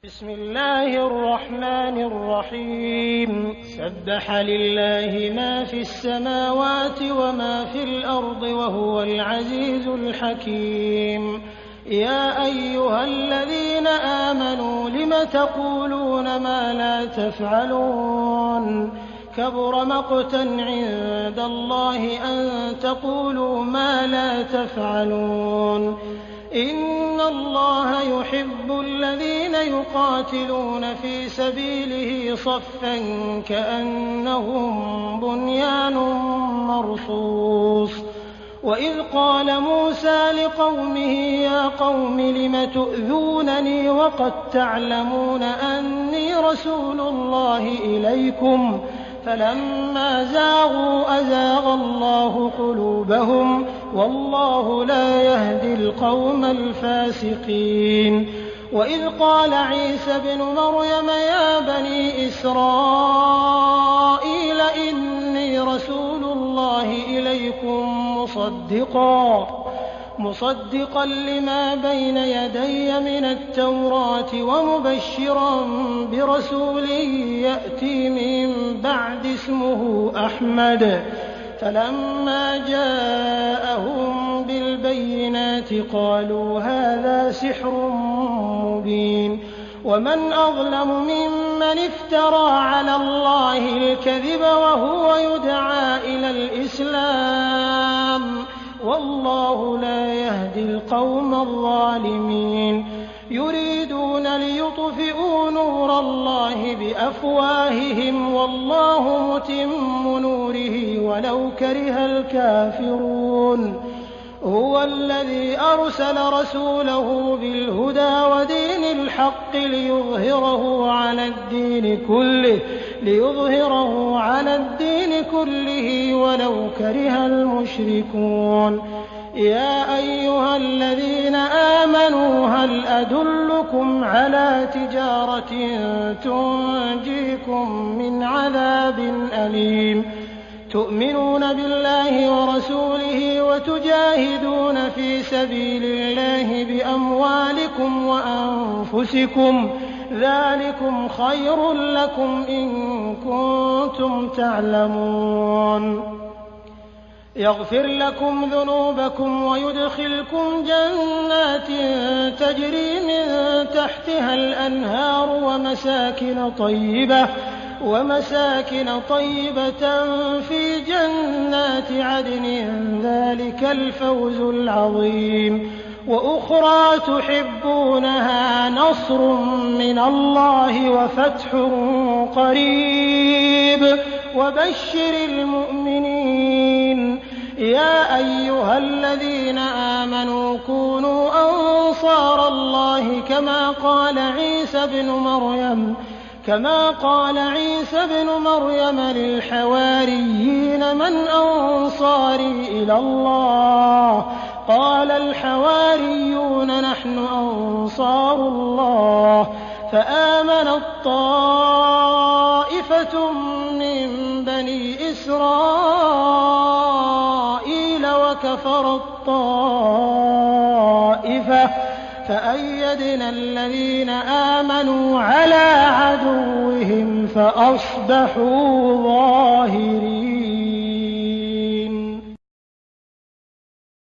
بسم الله الرحمن الرحيم سبح لله ما في السماوات وما في الأرض وهو العزيز الحكيم يا أيها الذين آمنوا لم تقولون ما لا تفعلون كبر مقتا عند الله أن تقولوا ما لا تفعلون إن الله يحب الذين يقاتلون في سبيله صفا كأنهم بنيان مرصوص وإذ قال موسى لقومه يا قوم لم تؤذونني وقد تعلمون أني رسول الله إليكم فلما زاغوا أزاغ الله قلوبهم والله لا يهدي القوم الفاسقين وإذ قال عيسى ابن مريم يا بني إسرائيل إني رسول الله إليكم مصدقا لما بين يدي من التوراة ومبشرا برسول يأتي من بعد اسمه أحمد فلما جاءهم بالبينات قالوا هذا سحر مبين ومن أظلم ممن افترى على الله الكذب وهو يدعى إلى الإسلام والله لا يهدي القوم الظالمين يريدون ليطفئوا نور الله بأفواههم والله متم نوره ولو كره الكافرون هو الذي أرسل رسوله بالهدى ودين الحق ليظهره على الدين كله ولو كره المشركون يا أيها الذين آمنوا هل أدلكم على تجارة تنجيكم من عذاب أليم تؤمنون بالله ورسوله وتجاهدون في سبيل الله بأموالكم وأنفسكم ذلكم خير لكم إن كنتم تعلمون يغفر لكم ذنوبكم ويدخلكم جنات تجري من تحتها الأنهار ومساكن طيبة في جنات عدن ذلك الفوز العظيم وأخرى تحبونها نصر من الله وفتح قريب وبشر المؤمنين يا أيها الذين آمنوا كونوا أنصار الله كما قال عيسى بن مريم للحواريين من أنصاري إلى الله قال الحواريون نحن أنصار الله فآمنت طائفة من بني إسرائيل وكفرت طائفة فأيدنا الذين آمنوا على عدوهم فأصبحوا ظاهرين.